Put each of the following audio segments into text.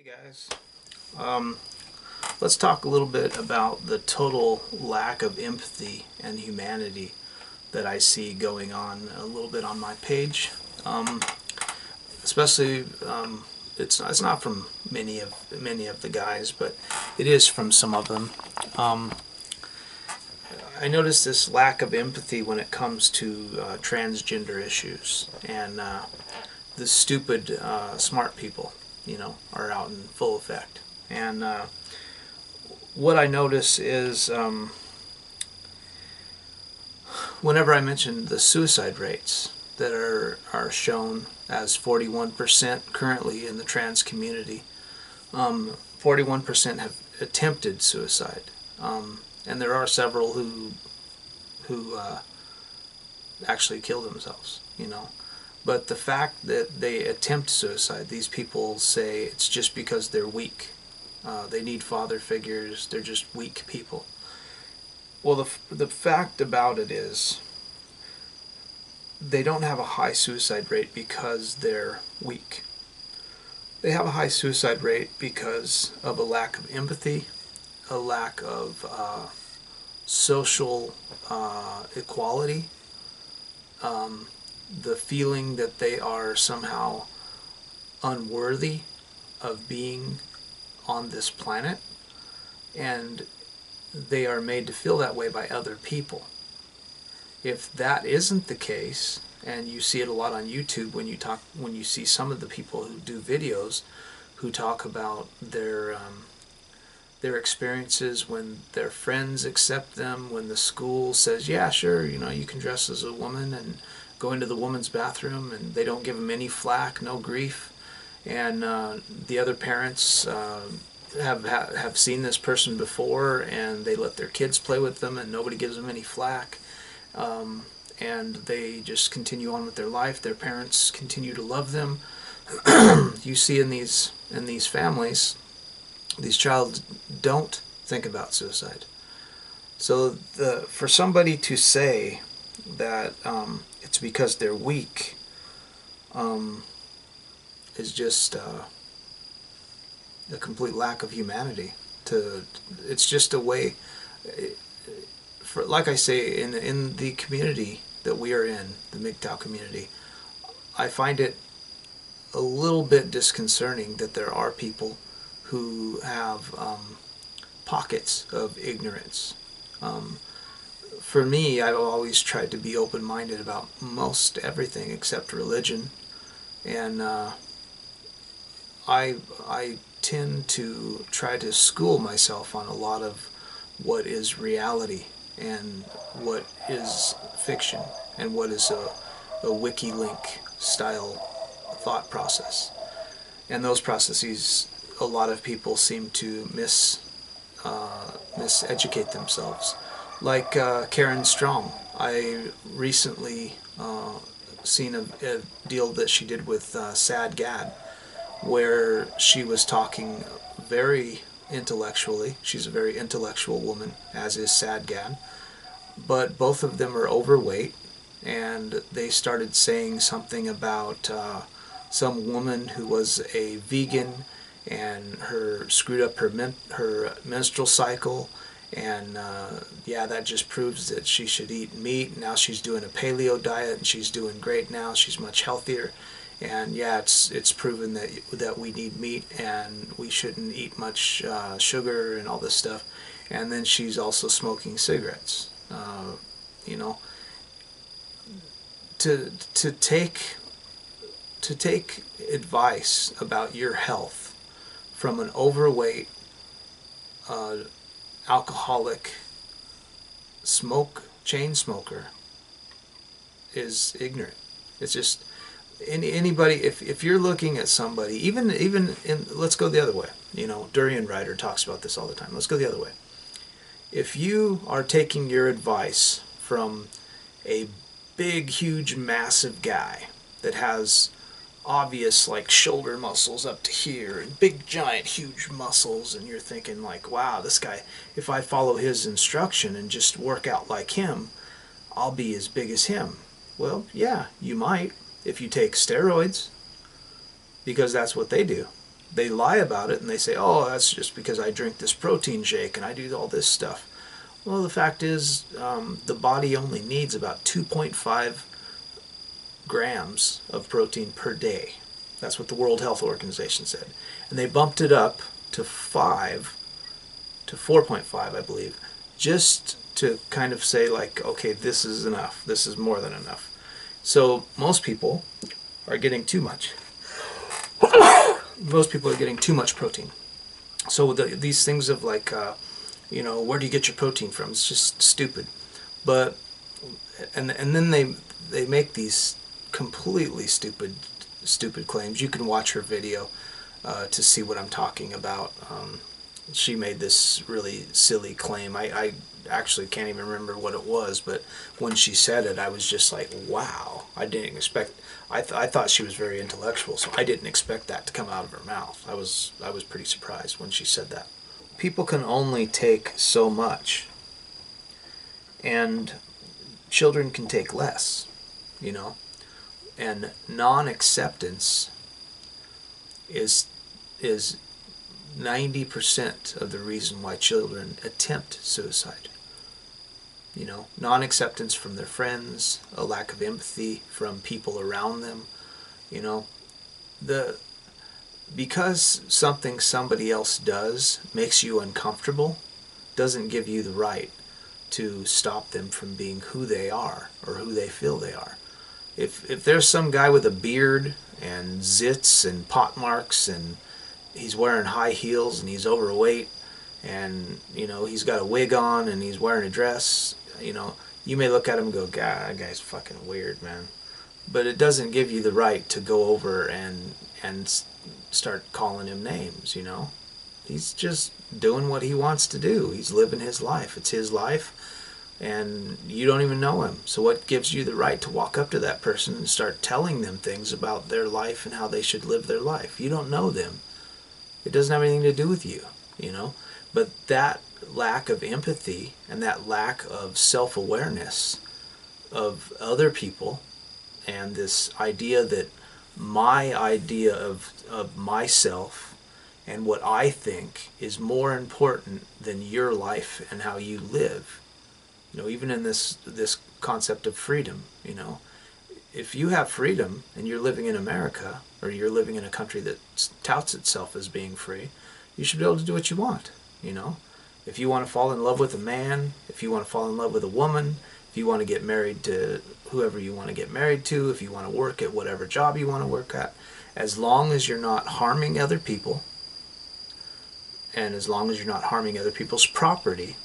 Guys, let's talk a little bit about the total lack of empathy and humanity that I see going on a little bit on my page. Especially, it's not from many of the guys, but it is from some of them. I notice this lack of empathy when it comes to transgender issues, and the stupid smart people, are out in full effect. And what I notice is whenever I mention the suicide rates that are shown as 41% currently in the trans community, 41% have attempted suicide, and there are several who actually kill themselves, But the fact that they attempt suicide, these people say it's just because they're weak. They need father figures. They're just weak people. Well, the fact about it is they don't have a high suicide rate because they're weak. They have a high suicide rate because of a lack of empathy, a lack of social equality, the feeling that they are somehow unworthy of being on this planet, and they are made to feel that way by other people. If that isn't the case, and you see it a lot on YouTube when you see some of the people who do videos who talk about their experiences when their friends accept them, when the school says, yeah, sure, you can dress as a woman and go into the woman's bathroom, and they don't give them any flack, no grief, and the other parents have seen this person before, and they let their kids play with them, and nobody gives them any flack, and they just continue on with their life. Their parents continue to love them. You see in these families, these children don't think about suicide. So for somebody to say that it's because they're weak is just a complete lack of humanity. It's just a way, like I say, in the community that we are in, the MGTOW community, I find it a little bit disconcerting that there are people who have pockets of ignorance. For me, I've always tried to be open-minded about most everything except religion, and I tend to try to school myself on a lot of what is reality and what is fiction and what is a WikiLink style thought process. And those processes, a lot of people seem to miseducate themselves. Like Karen Strong, I recently seen a deal that she did with Sad Gad, where she was talking very intellectually. She's a very intellectual woman, as is Sad Gad, but both of them are overweight, and they started saying something about some woman who was a vegan, and her screwed up her menstrual cycle, and that just proves that she should eat meat. Now she's doing a paleo diet, and she's doing great now. She's much healthier, and it's proven that we need meat and we shouldn't eat much sugar and all this stuff. And then she's also smoking cigarettes. To take advice about your health from an overweight alcoholic chain smoker is ignorant. It's just anybody. If you're looking at somebody, even let's go the other way. Durian Ryder talks about this all the time. Let's go the other way. If you are taking your advice from a big, huge, massive guy that has obvious shoulder muscles up to here and big, giant, huge muscles, and you're thinking wow, this guy, if I follow his instruction and just work out like him, I'll be as big as him. Well, yeah, you might if you take steroids, because that's what they do. they lie about it and they say, oh, that's just because I drink this protein shake and I do all this stuff. Well, the fact is, the body only needs about 2.5 grams of protein per day. That's what the World Health Organization said. And they bumped it up to 4.5, I believe, just to kind of say, like, okay, this is enough. This is more than enough. So most people are getting too much. Most people are getting too much protein. So these things of like, you know, where do you get your protein from? It's just stupid. But and then they make these completely stupid claims. You can watch her video to see what I'm talking about. She made this really silly claim. I actually can't even remember what it was, but when she said it, I was just like, wow. I didn't expect. I thought she was very intellectual, so I didn't expect that to come out of her mouth. I was pretty surprised when she said that. People can only take so much, and children can take less, you know. And non-acceptance is 90% of the reason why children attempt suicide. You know, non-acceptance from their friends, a lack of empathy from people around them. You know, because something somebody else does makes you uncomfortable doesn't give you the right to stop them from being who they are or who they feel they are. If there's some guy with a beard and zits and pot marks and he's wearing high heels and he's overweight and, you know, he's got a wig on and he's wearing a dress, you know, you may look at him and go, God, that guy's fucking weird, man. But it doesn't give you the right to go over and start calling him names, you know. He's just doing what he wants to do. He's living his life. It's his life, and you don't even know him. So what gives you the right to walk up to that person and start telling them things about their life and how they should live their life? You don't know them. It doesn't have anything to do with you, you know. But that lack of empathy and that lack of self-awareness of other people, and this idea that my idea of myself and what I think is more important than your life and how you live. You know, even in this concept of freedom, you know, if you have freedom and you're living in America or you're living in a country that touts itself as being free, you should be able to do what you want, you know. If you want to fall in love with a man, if you want to fall in love with a woman, if you want to get married to whoever you want to get married to, if you want to work at whatever job you want to work at, as long as you're not harming other people, and as long as you're not harming other people's property,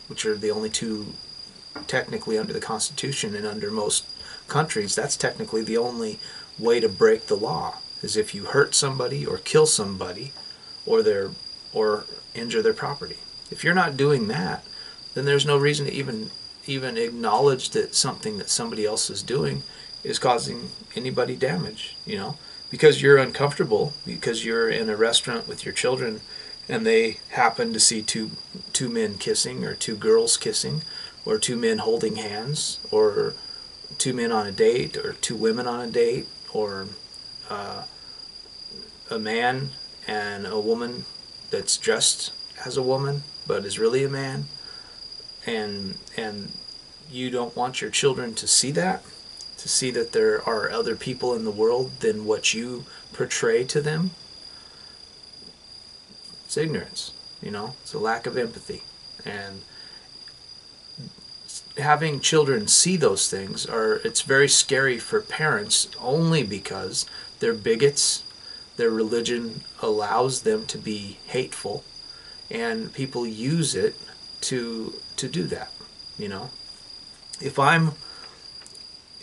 which are the only two technically under the Constitution and under most countries, that's technically the only way to break the law, is if you hurt somebody or kill somebody or injure their property. If you're not doing that, then there's no reason to even acknowledge that something that somebody else is doing is causing anybody damage, you know, because you're uncomfortable, because you're in a restaurant with your children and they happen to see two men kissing or two girls kissing or two men holding hands or two men on a date or two women on a date or a man and a woman that's dressed as a woman but is really a man, and you don't want your children to see that there are other people in the world than what you portray to them. It's ignorance, you know. It's a lack of empathy, and having children see those things it's very scary for parents, only because they're bigots. Their religion allows them to be hateful, and people use it to do that, you know. If I'm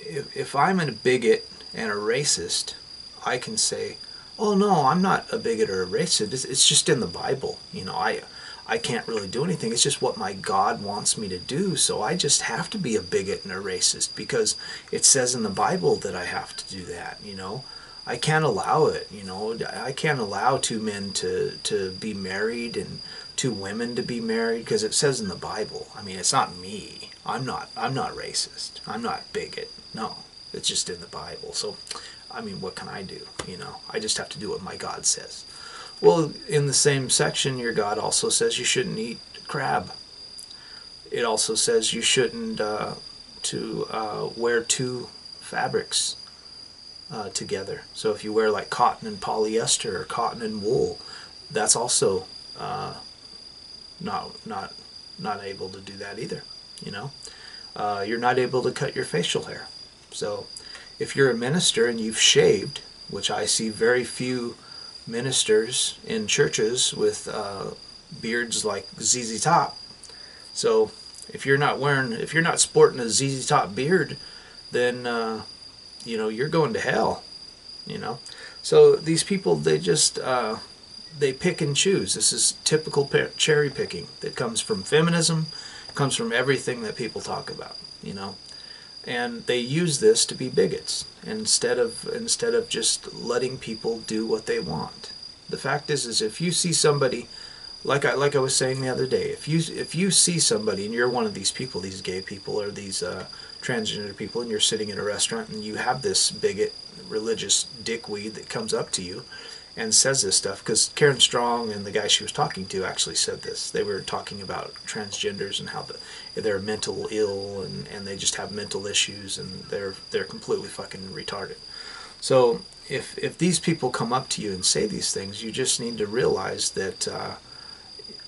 a bigot and a racist, I can say, oh no, I'm not a bigot or a racist. It's just in the Bible, you know. I can't really do anything. It's just what my God wants me to do. So I just have to be a bigot and a racist because it says in the Bible that I have to do that, you know. I can't allow it, you know. I can't allow two men to be married and two women to be married because it says in the Bible. I mean, it's not me. I'm not racist. I'm not bigot. No, it's just in the Bible. So, I mean, what can I do? You know, I just have to do what my God says. Well, in the same section, your God also says you shouldn't eat crab. It also says you shouldn't wear two fabrics together. So if you wear like cotton and polyester or cotton and wool, that's also not able to do that either. You know, you're not able to cut your facial hair. So if you're a minister and you've shaved, which I see very few ministers in churches with beards like ZZ Top. So if you're not sporting a ZZ Top beard, then you're going to hell. So these people, they just they pick and choose. This is typical cherry picking that comes from feminism, comes from everything that people talk about. And they use this to be bigots instead of just letting people do what they want. The fact is if you see somebody, like I was saying the other day, if you see somebody and you're one of these people, these gay people or these transgender people, and you're sitting in a restaurant and you have this bigot, religious dickweed that comes up to you and says this stuff, because Karen Strong and the guy she was talking to actually said this. They were talking about transgenders and how they're mental ill and they just have mental issues and they're completely fucking retarded. So if these people come up to you and say these things, you just need to realize that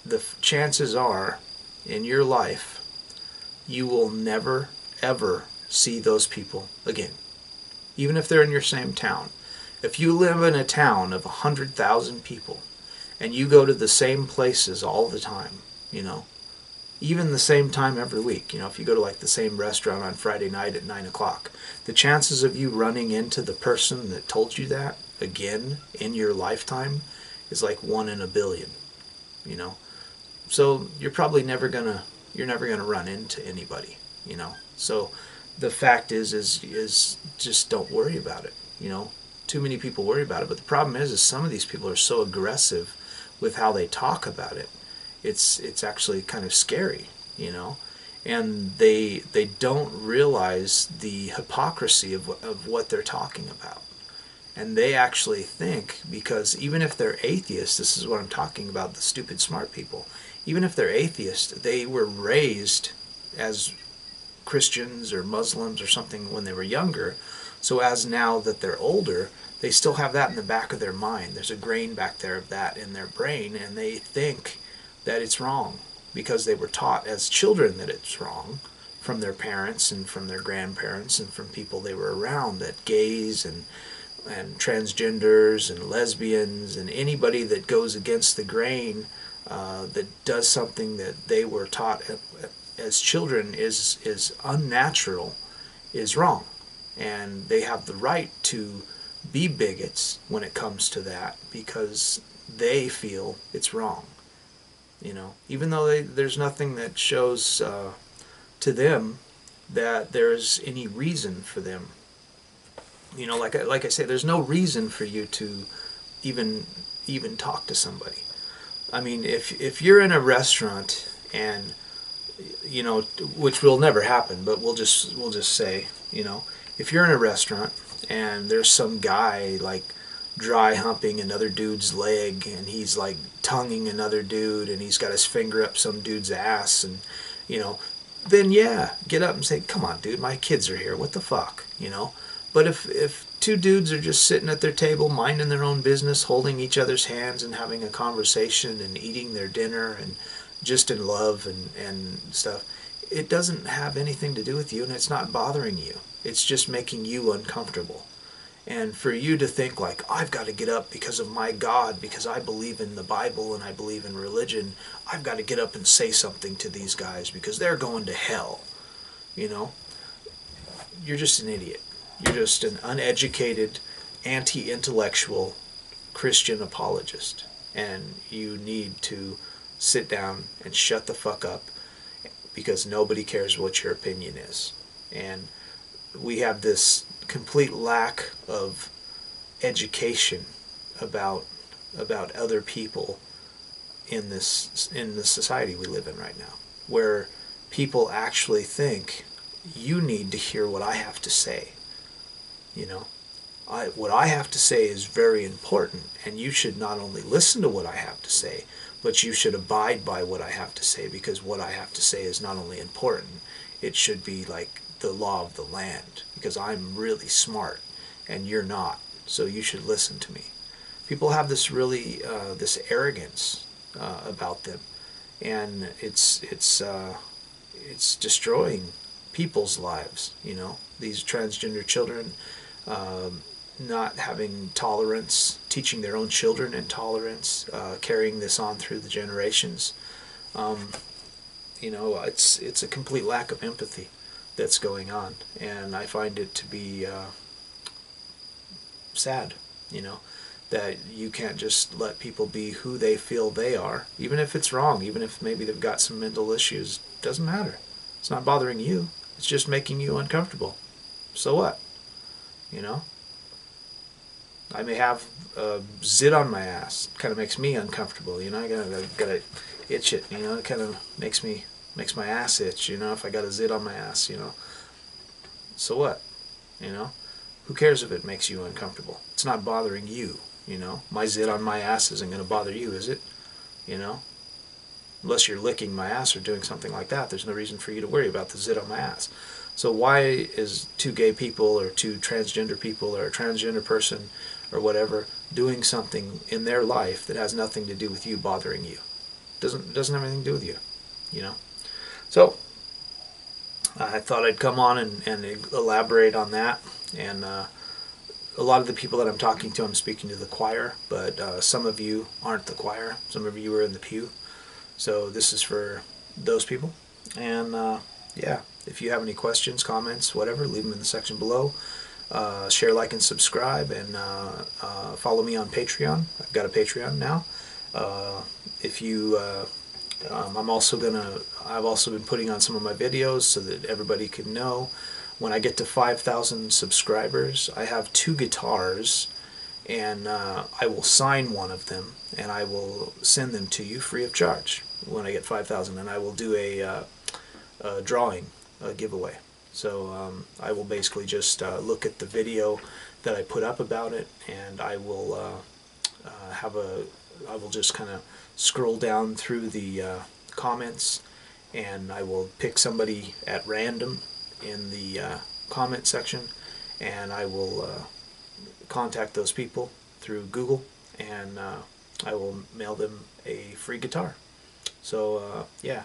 the chances are in your life you will never ever see those people again, even if they're in your same town. If you live in a town of 100,000 people and you go to the same places all the time, even the same time every week, if you go to like the same restaurant on Friday night at 9 o'clock, the chances of you running into the person that told you that again in your lifetime is like 1 in a billion, So you're probably never gonna run into anybody, So the fact is just don't worry about it, Too many people worry about it, but the problem is some of these people are so aggressive with how they talk about it. It's actually kind of scary, and they don't realize the hypocrisy of what they're talking about. And they actually think, because even if they're atheists, this is what I'm talking about, the stupid smart people, even if they're atheists, they were raised as Christians or Muslims or something when they were younger. So as now that they're older, they still have that in the back of their mind. There's a grain back there of that in their brain, and they think that it's wrong because they were taught as children that it's wrong from their parents and from their grandparents and from people they were around, that gays and transgenders and lesbians and anybody that goes against the grain, that does something that they were taught as children is unnatural, is wrong. And they have the right to be bigots when it comes to that because they feel it's wrong. Even though there's nothing that shows to them that there's any reason for them. Like I say, there's no reason for you to even talk to somebody. I mean, if you're in a restaurant and which will never happen, but we'll just say, if you're in a restaurant and there's some guy like dry humping another dude's leg and he's like tonguing another dude and he's got his finger up some dude's ass, and then yeah, get up and say, come on dude, my kids are here, what the fuck, But if two dudes are just sitting at their table minding their own business, holding each other's hands and having a conversation and eating their dinner and just in love and stuff, it doesn't have anything to do with you and it's not bothering you. It's just making you uncomfortable. And for you to think like, I've got to get up because of my God, because I believe in the Bible and I believe in religion, I've got to get up and say something to these guys because they're going to hell. You're just an idiot. You're just an uneducated, anti-intellectual Christian apologist. And you need to sit down and shut the fuck up because nobody cares what your opinion is. And we have this complete lack of education about other people in the society we live in right now, where people actually think you need to hear what I have to say. what I have to say is very important, and you should not only listen to what I have to say, but you should abide by what I have to say, because what I have to say is not only important, it should be like the law of the land, because I'm really smart and you're not, so you should listen to me. People have this really this arrogance about them, and it's destroying people's lives. You know, these transgender children not having tolerance, teaching their own children intolerance, carrying this on through the generations. You know, it's a complete lack of empathy that's going on, and I find it to be sad. You know, that you can't just let people be who they feel they are, even if it's wrong, even if maybe they've got some mental issues. Doesn't matter. It's not bothering you. It's just making you uncomfortable. So what? You know? I may have a zit on my ass. It kind of makes me uncomfortable, you know? I gotta itch it, you know? It kind of makes my ass itch, you know, if I got a zit on my ass, you know? So what? You know? Who cares if it makes you uncomfortable? It's not bothering you, you know? My zit on my ass isn't going to bother you, is it? You know? Unless you're licking my ass or doing something like that, there's no reason for you to worry about the zit on my ass. So why is two gay people or two transgender people or a transgender person or whatever doing something in their life that has nothing to do with you bothering you? Doesn't have anything to do with you, you know? So I thought I'd come on and elaborate on that. And a lot of the people that I'm talking to, I'm speaking to the choir, but some of you aren't the choir. Some of you are in the pew. So this is for those people. And yeah, if you have any questions, comments, whatever, leave them in the section below. Share, like, and subscribe, and follow me on Patreon. I've got a Patreon now. If you, I've also been putting on some of my videos so that everybody can know. When I get to 5,000 subscribers, I have 2 guitars, and I will sign one of them, and I will send them to you free of charge when I get 5,000, and I will do a drawing, a giveaway. So I will basically just look at the video that I put up about it, and I will I will just kind of scroll down through the comments, and I will pick somebody at random in the comment section, and I will contact those people through Google, and I will mail them a free guitar. So yeah.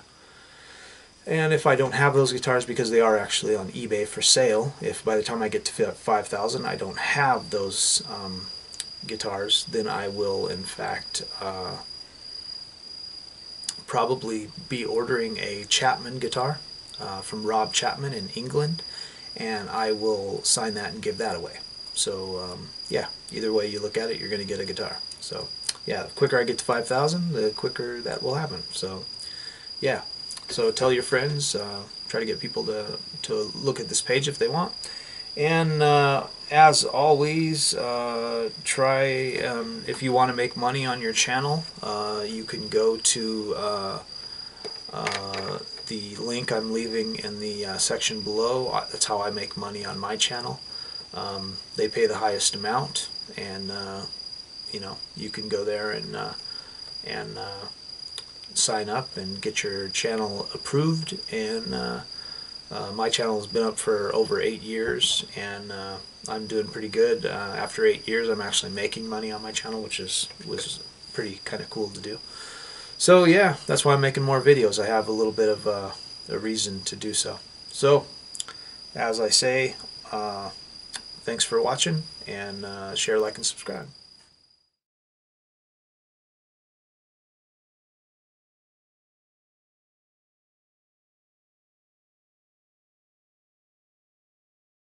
And if I don't have those guitars, because they are actually on eBay for sale, if by the time I get to 5,000 I don't have those guitars, then I will in fact probably be ordering a Chapman guitar from Rob Chapman in England, and I will sign that and give that away. So yeah, either way you look at it, you're going to get a guitar. So yeah, the quicker I get to 5,000, the quicker that will happen. So yeah. So tell your friends, try to get people to look at this page if they want. And as always, try, if you want to make money on your channel, you can go to the link I'm leaving in the section below. That's how I make money on my channel. They pay the highest amount, and you know, you can go there and sign up and get your channel approved. And my channel has been up for over 8 years, and I'm doing pretty good. After 8 years, I'm actually making money on my channel, which was pretty kind of cool to do. So yeah, that's why I'm making more videos. I have a little bit of a reason to do so. So as I say, thanks for watching, and share, like, and subscribe.